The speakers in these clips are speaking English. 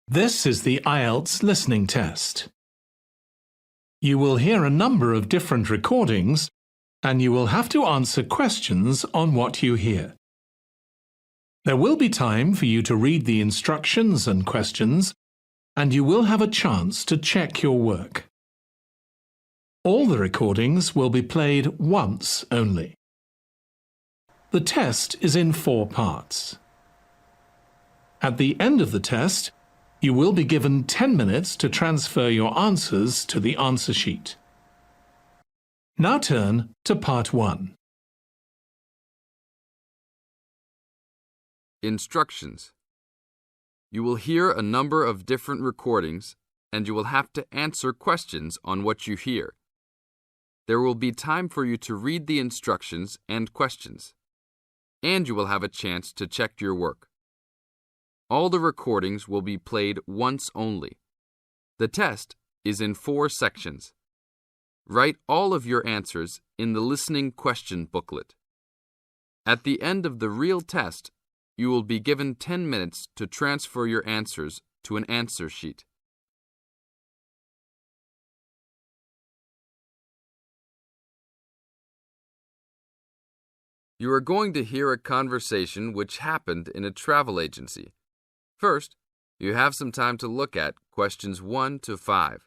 This is the IELTS listening test. You will hear a number of different recordings and you will have to answer questions on what you hear. There will be time for you to read the instructions and questions, and you will have a chance to check your work. All the recordings will be played once only. The test is in 4 parts. At the end of the test, you will be given 10 minutes to transfer your answers to the answer sheet. Now turn to Part 1. Instructions. You will hear a number of different recordings, and you will have to answer questions on what you hear. There will be time for you to read the instructions and questions, and you will have a chance to check your work. All the recordings will be played once only. The test is in 4 sections. Write all of your answers in the listening question booklet. At the end of the real test, you will be given 10 minutes to transfer your answers to an answer sheet. You are going to hear a conversation which happened in a travel agency. First, you have some time to look at questions 1 to 5.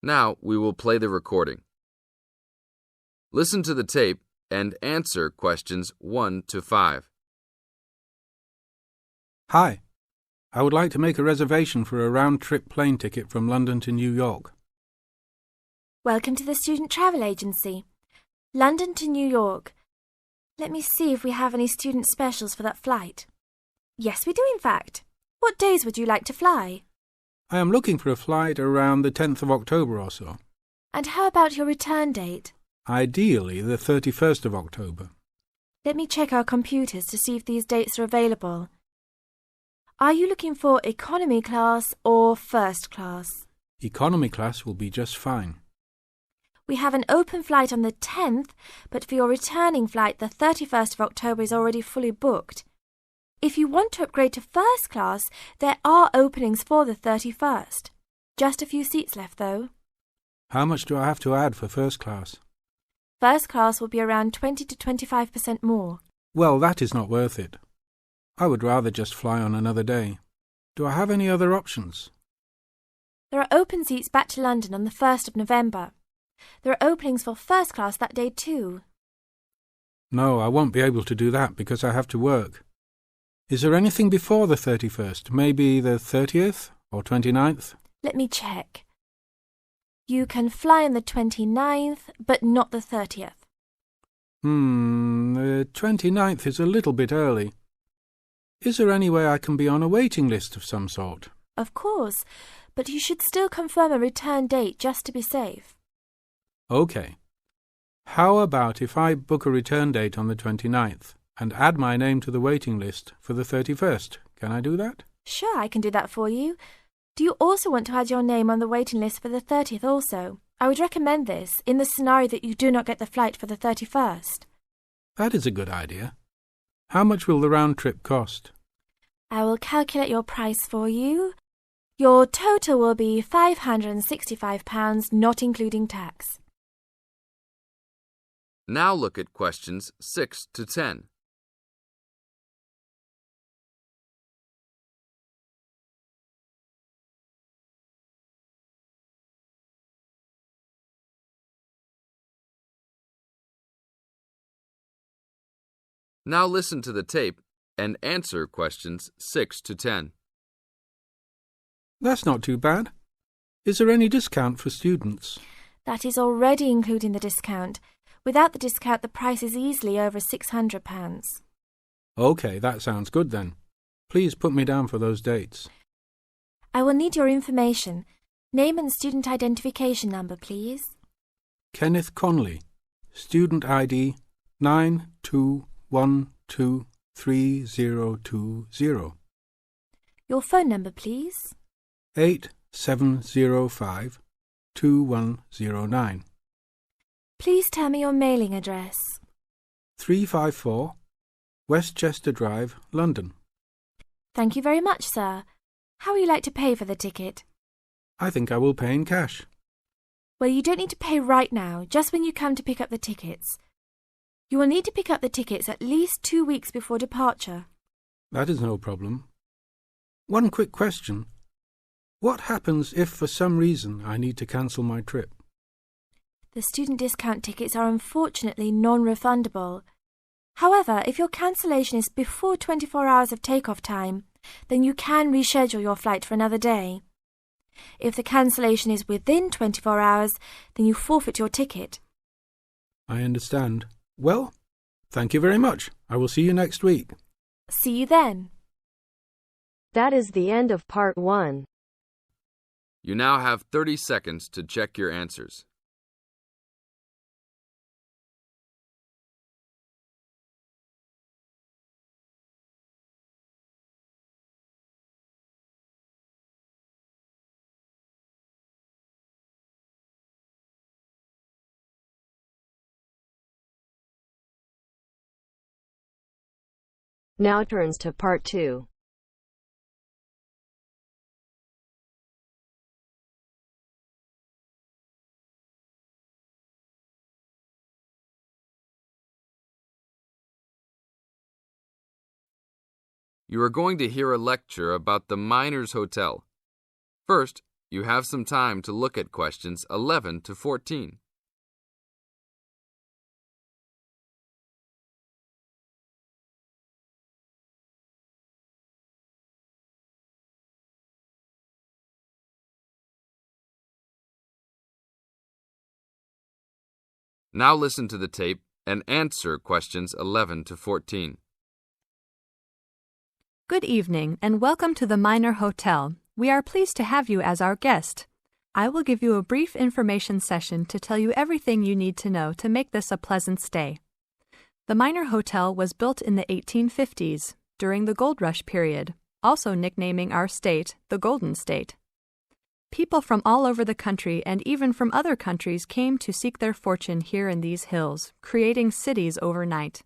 Now we will play the recording. Listen to the tape and answer questions 1 to 5. Hi, I would like to make a reservation for a round-trip plane ticket from London to New York. Welcome to the Student Travel Agency. London to New York. Let me see if we have any student specials for that flight. Yes, we do in fact. What days would you like to fly? I am looking for a flight around the 10th of October or so. And how about your return date? Ideally, the 31st of October. Let me check our computers to see if these dates are available. Are you looking for economy class or first class? Economy class will be just fine. We have an open flight on the 10th, but for your returning flight, the 31st of October is already fully booked. If you want to upgrade to first class, there are openings for the 31st. Just a few seats left, though. How much do I have to add for first class? First class will be around 20 to 25% more. Well, that is not worth it. I would rather just fly on another day. Do I have any other options? There are open seats back to London on the 1st of November. There are openings for first class that day too. No, I won't be able to do that because I have to work. Is there anything before the 31st? Maybe the 30th or 29th? Let me check. You can fly on the 29th, but not the 30th. The 29th is a little bit early. Is there any way I can be on a waiting list of some sort? Of course, but you should still confirm a return date just to be safe. OK. How about if I book a return date on the 29th and add my name to the waiting list for the 31st? Can I do that? Sure, I can do that for you. Do you also want to add your name on the waiting list for the 30th also? I would recommend this in the scenario that you do not get the flight for the 31st. That is a good idea. How much will the round trip cost? I will calculate your price for you. Your total will be £565, not including tax. Now look at questions 6 to 10. Now listen to the tape and answer questions 6 to 10. That's not too bad. Is there any discount for students? That is already including the discount. Without the discount, the price is easily over £600. OK, that sounds good then. Please put me down for those dates. I will need your information. Name and student identification number, please. Kenneth Conley, student ID 92123020. Your phone number, please. 87052109. Please tell me your mailing address. 354 Westchester Drive, London. Thank you very much, sir. How would you like to pay for the ticket? I think I will pay in cash. Well, you don't need to pay right now, just when you come to pick up the tickets. You will need to pick up the tickets at least 2 weeks before departure. That is no problem. One quick question. What happens if for some reason I need to cancel my trip? The student discount tickets are unfortunately non-refundable. However, if your cancellation is before 24 hours of takeoff time, then you can reschedule your flight for another day. If the cancellation is within 24 hours, then you forfeit your ticket. I understand. Well, thank you very much. I will see you next week. See you then. That is the end of part 1. You now have 30 seconds to check your answers. Now turns to part 2. You are going to hear a lecture about the Miners Hotel. First, you have some time to look at questions 11 to 14. Now listen to the tape and answer questions 11 to 14. Good evening and welcome to the Miner Hotel. We are pleased to have you as our guest. I will give you a brief information session to tell you everything you need to know to make this a pleasant stay. The Miner Hotel was built in the 1850s, during the Gold Rush period, also nicknaming our state the Golden State. People from all over the country and even from other countries came to seek their fortune here in these hills, creating cities overnight.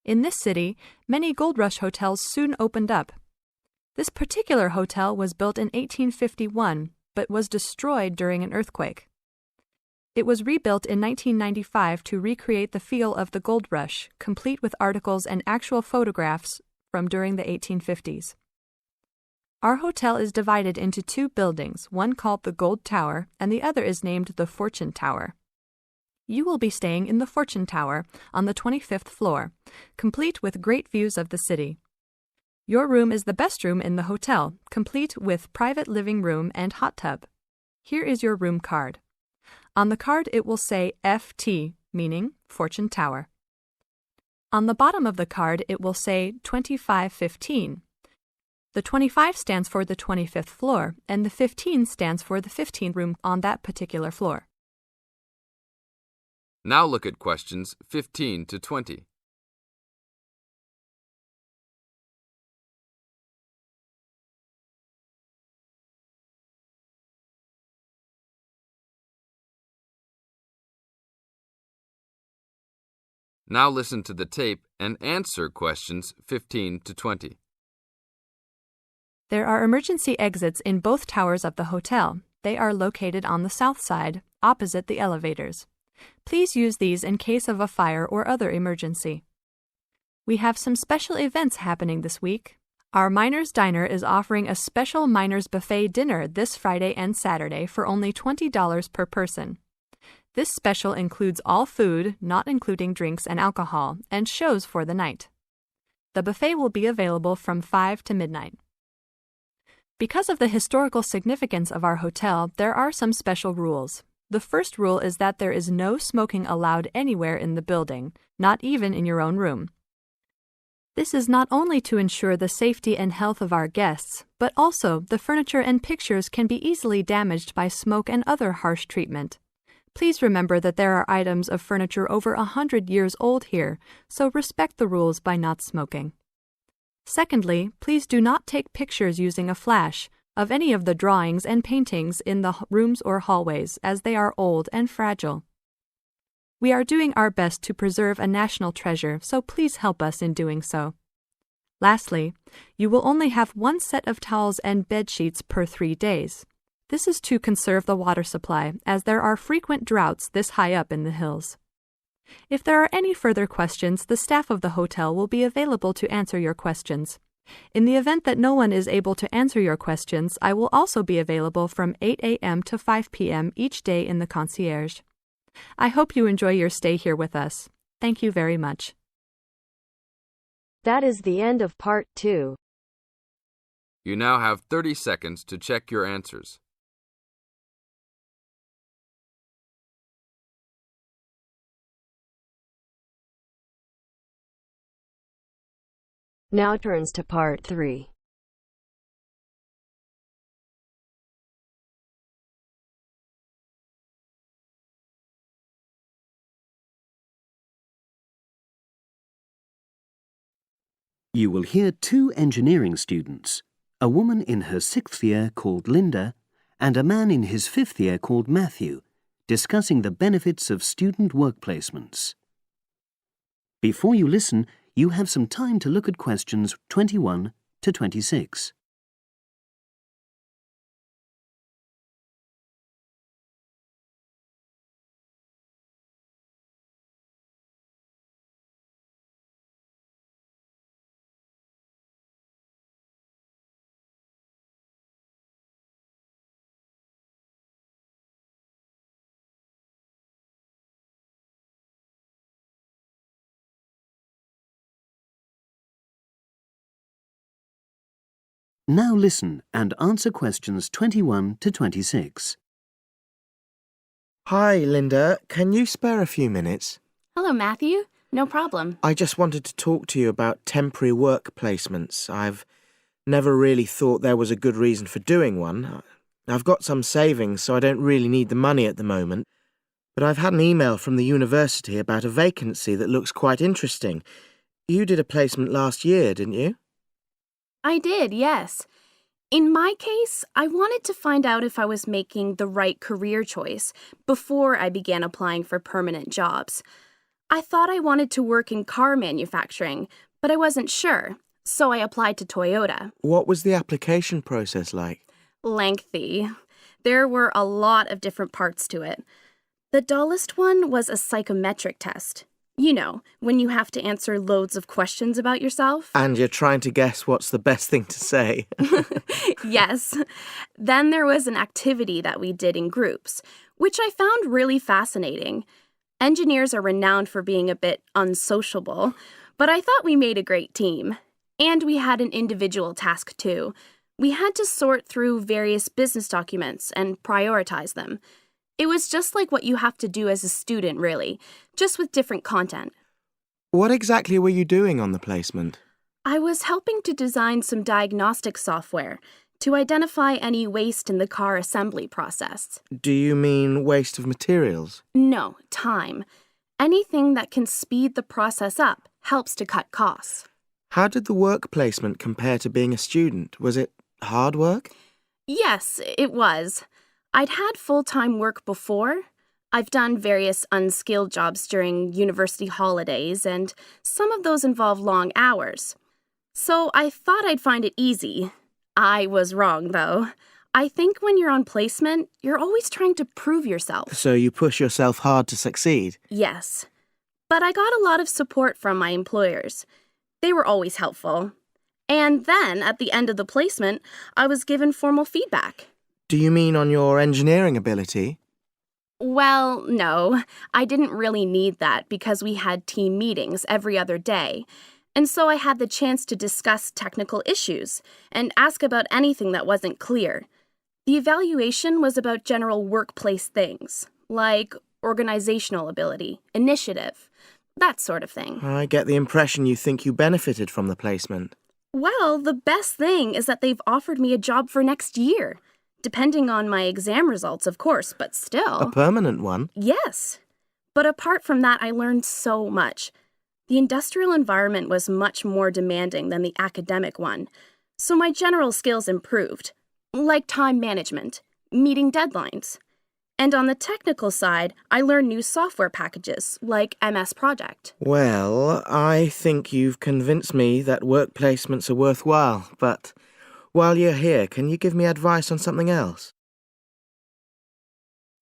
In this city, many Gold Rush hotels soon opened up. This particular hotel was built in 1851, but was destroyed during an earthquake. It was rebuilt in 1995 to recreate the feel of the Gold Rush, complete with articles and actual photographs from during the 1850s. Our hotel is divided into 2 buildings, one called the Gold Tower and the other is named the Fortune Tower. You will be staying in the Fortune Tower on the 25th floor, complete with great views of the city. Your room is the best room in the hotel, complete with private living room and hot tub. Here is your room card. On the card it will say FT, meaning Fortune Tower. On the bottom of the card it will say 2515. The 25 stands for the 25th floor, and the 15 stands for the 15th room on that particular floor. Now look at questions 15 to 20. Now listen to the tape and answer questions 15 to 20. There are emergency exits in both towers of the hotel. They are located on the south side, opposite the elevators. Please use these in case of a fire or other emergency. We have some special events happening this week. Our Miners Diner is offering a special Miners Buffet dinner this Friday and Saturday for only $20 per person. This special includes all food, not including drinks and alcohol, and shows for the night. The buffet will be available from 5 to midnight. Because of the historical significance of our hotel, there are some special rules. The first rule is that there is no smoking allowed anywhere in the building, not even in your own room. This is not only to ensure the safety and health of our guests, but also the furniture and pictures can be easily damaged by smoke and other harsh treatment. Please remember that there are items of furniture over 100 years old here, so respect the rules by not smoking. Secondly, please do not take pictures using a flash of any of the drawings and paintings in the rooms or hallways, as they are old and fragile. We are doing our best to preserve a national treasure, so please help us in doing so. Lastly, you will only have one set of towels and bed sheets per 3 days. This is to conserve the water supply, as there are frequent droughts this high up in the hills. If there are any further questions, the staff of the hotel will be available to answer your questions. In the event that no one is able to answer your questions, I will also be available from 8 a.m. to 5 p.m. each day in the concierge. I hope you enjoy your stay here with us. Thank you very much. That is the end of part 2. You now have 30 seconds to check your answers. Now turns to part 3. You will hear 2 engineering students, a woman in her 6th year called Linda and a man in his 5th year called Matthew, discussing the benefits of student work placements. Before you listen, you have some time to look at questions 21 to 26. Now listen and answer questions 21 to 26. Hi, Linda. Can you spare a few minutes? Hello, Matthew. No problem. I just wanted to talk to you about temporary work placements. I've never really thought there was a good reason for doing one. I've got some savings, so I don't really need the money at the moment. But I've had an email from the university about a vacancy that looks quite interesting. You did a placement last year, didn't you? I did, yes. In my case, I wanted to find out if I was making the right career choice before I began applying for permanent jobs. I thought I wanted to work in car manufacturing, but I wasn't sure, so I applied to Toyota. What was the application process like? Lengthy. There were a lot of different parts to it. The dullest one was a psychometric test. You know, when you have to answer loads of questions about yourself. And you're trying to guess what's the best thing to say. Yes. Then there was an activity that we did in groups, which I found really fascinating. Engineers are renowned for being a bit unsociable, but I thought we made a great team. And we had an individual task too. We had to sort through various business documents and prioritize them. It was just like what you have to do as a student, really, just with different content. What exactly were you doing on the placement? I was helping to design some diagnostic software to identify any waste in the car assembly process. Do you mean waste of materials? No, time. Anything that can speed the process up helps to cut costs. How did the work placement compare to being a student? Was it hard work? Yes, it was. I'd had full-time work before. I've done various unskilled jobs during university holidays, and some of those involve long hours. So I thought I'd find it easy. I was wrong, though. I think when you're on placement, you're always trying to prove yourself. So you push yourself hard to succeed? Yes. But I got a lot of support from my employers. They were always helpful. And then, at the end of the placement, I was given formal feedback. Do you mean on your engineering ability? Well, no, I didn't really need that because we had team meetings every other day. And so I had the chance to discuss technical issues and ask about anything that wasn't clear. The evaluation was about general workplace things, like organizational ability, initiative, that sort of thing. I get the impression you think you benefited from the placement. Well, the best thing is that they've offered me a job for next year. Depending on my exam results, of course, but still. A permanent one? Yes. But apart from that, I learned so much. The industrial environment was much more demanding than the academic one, so my general skills improved, like time management, meeting deadlines. And on the technical side, I learned new software packages, like MS Project. Well, I think you've convinced me that work placements are worthwhile, but while you're here, can you give me advice on something else?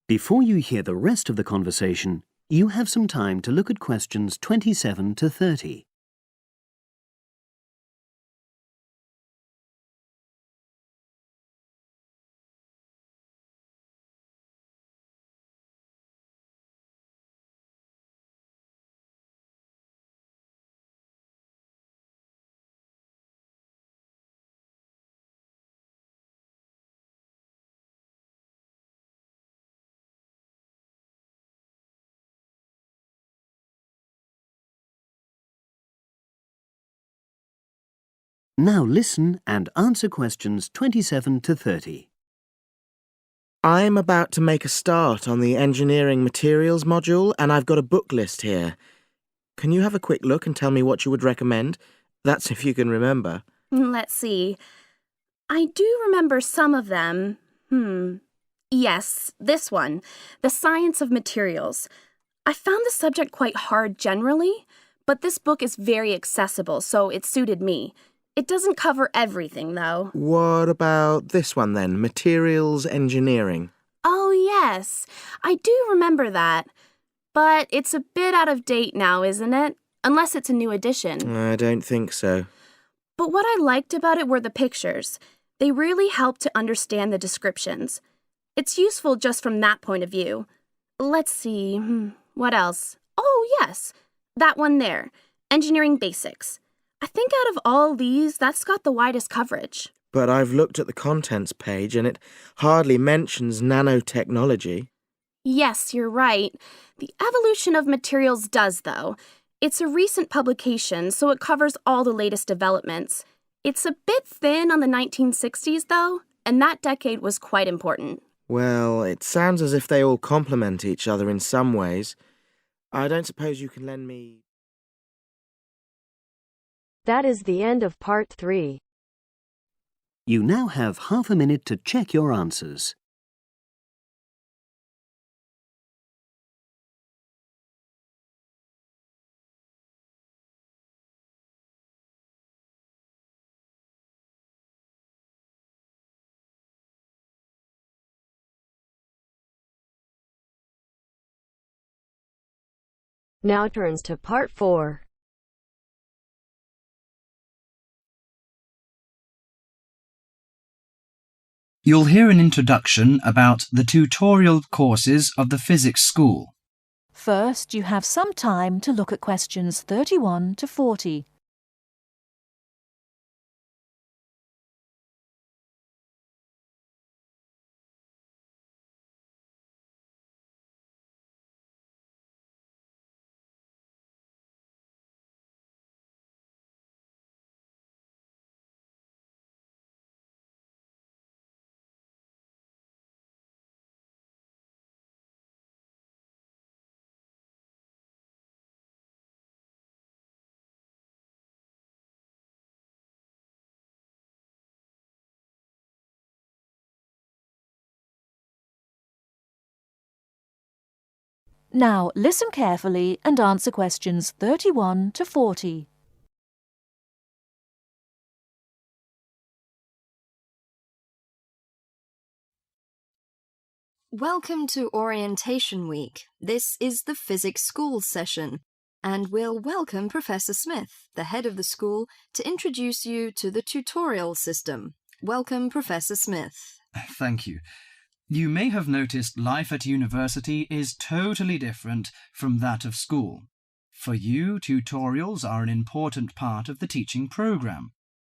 Before you hear the rest of the conversation, you have some time to look at questions 27 to 30. Now listen and answer questions 27 to 30. I'm about to make a start on the engineering materials module, and I've got a book list here. Can you have a quick look and tell me what you would recommend? That's if you can remember. Let's see. I do remember some of them. Yes, this one, The Science of Materials. I found the subject quite hard generally, but this book is very accessible, so it suited me. It doesn't cover everything, though. What about this one then, Materials Engineering? Oh, yes. I do remember that. But it's a bit out of date now, isn't it? Unless it's a new edition. I don't think so. But what I liked about it were the pictures. They really helped to understand the descriptions. It's useful just from that point of view. Let's see, what else? Oh, yes, that one there, Engineering Basics. I think out of all these, that's got the widest coverage. But I've looked at the contents page and it hardly mentions nanotechnology. Yes, you're right. The Evolution of Materials does, though. It's a recent publication, so it covers all the latest developments. It's a bit thin on the 1960s, though, and that decade was quite important. Well, it sounds as if they all complement each other in some ways. I don't suppose you can lend me... That is the end of part 3. You now have half a minute to check your answers. Now turns to part 4. You'll hear an introduction about the tutorial courses of the physics school. First, you have some time to look at questions 31 to 40. Now, listen carefully and answer questions 31 to 40. Welcome to Orientation Week. This is the Physics School session, and we'll welcome Professor Smith, the head of the school, to introduce you to the tutorial system. Welcome, Professor Smith. Thank you. You may have noticed life at university is totally different from that of school. For you, tutorials are an important part of the teaching program.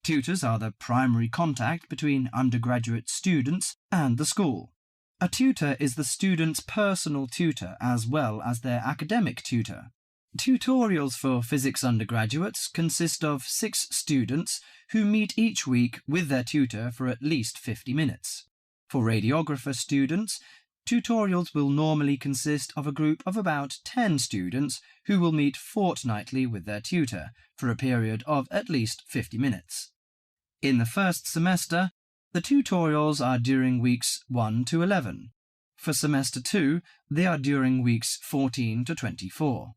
Tutors are the primary contact between undergraduate students and the school. A tutor is the student's personal tutor as well as their academic tutor. Tutorials for physics undergraduates consist of 6 students who meet each week with their tutor for at least 50 minutes. For radiographer students, tutorials will normally consist of a group of about 10 students who will meet fortnightly with their tutor for a period of at least 50 minutes. In the first semester, the tutorials are during weeks 1 to 11. For semester 2, they are during weeks 14 to 24.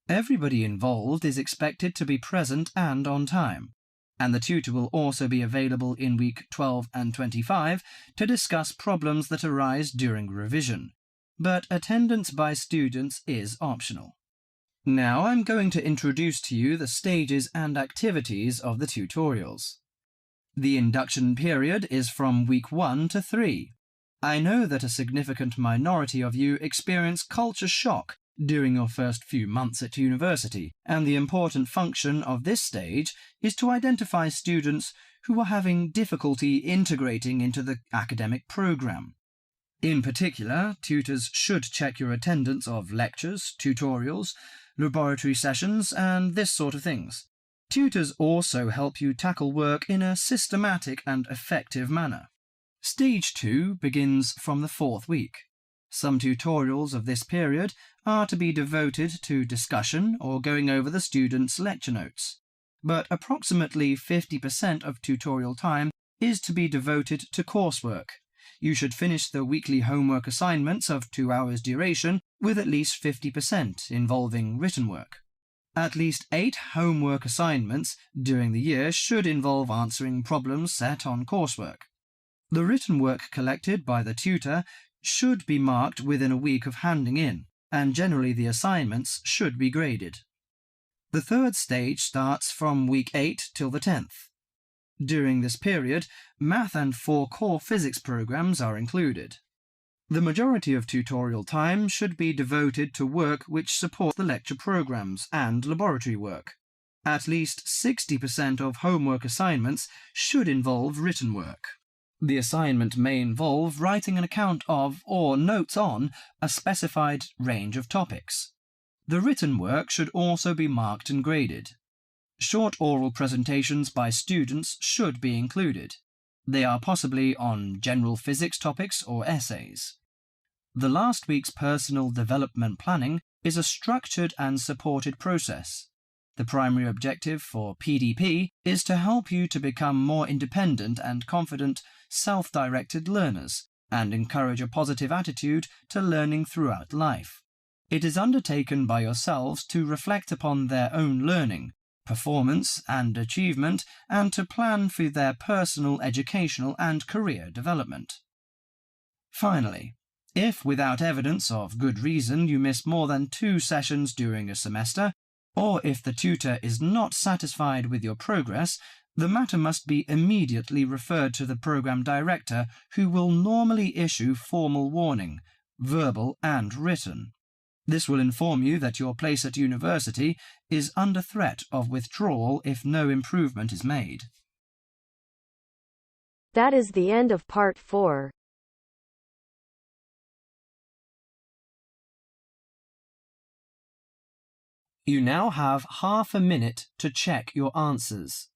Everybody involved is expected to be present and on time, and the tutor will also be available in week 12 and 25 to discuss problems that arise during revision, but attendance by students is optional. Now I'm going to introduce to you the stages and activities of the tutorials. The induction period is from week 1 to 3. I know that a significant minority of you experience culture shock during your first few months at university, and the important function of this stage is to identify students who are having difficulty integrating into the academic program. In particular, tutors should check your attendance of lectures, tutorials, laboratory sessions, and this sort of things. Tutors also help you tackle work in a systematic and effective manner. Stage 2 begins from the 4th week. Some tutorials of this period are to be devoted to discussion or going over the students' lecture notes, but approximately 50% of tutorial time is to be devoted to coursework. You should finish the weekly homework assignments of 2 hours duration with at least 50% involving written work. At least 8 homework assignments during the year should involve answering problems set on coursework. The written work collected by the tutor should be marked within a week of handing in, and generally the assignments should be graded. The 3rd stage starts from week 8 till the 10th. During this period, math and 4 core physics programs are included. The majority of tutorial time should be devoted to work which supports the lecture programs and laboratory work. At least 60% of homework assignments should involve written work. The assignment may involve writing an account of or notes on a specified range of topics. The written work should also be marked and graded. Short oral presentations by students should be included. They are possibly on general physics topics or essays. The last week's personal development planning is a structured and supported process. The primary objective for PDP is to help you to become more independent and confident, self-directed learners and encourage a positive attitude to learning throughout life. It is undertaken by yourselves to reflect upon their own learning, performance and achievement, and to plan for their personal, educational and career development. Finally, if without evidence of good reason you miss more than 2 sessions during a semester, or if the tutor is not satisfied with your progress, the matter must be immediately referred to the program director, who will normally issue formal warning, verbal and written. This will inform you that your place at university is under threat of withdrawal if no improvement is made. That is the end of part 4. You now have half a minute to check your answers.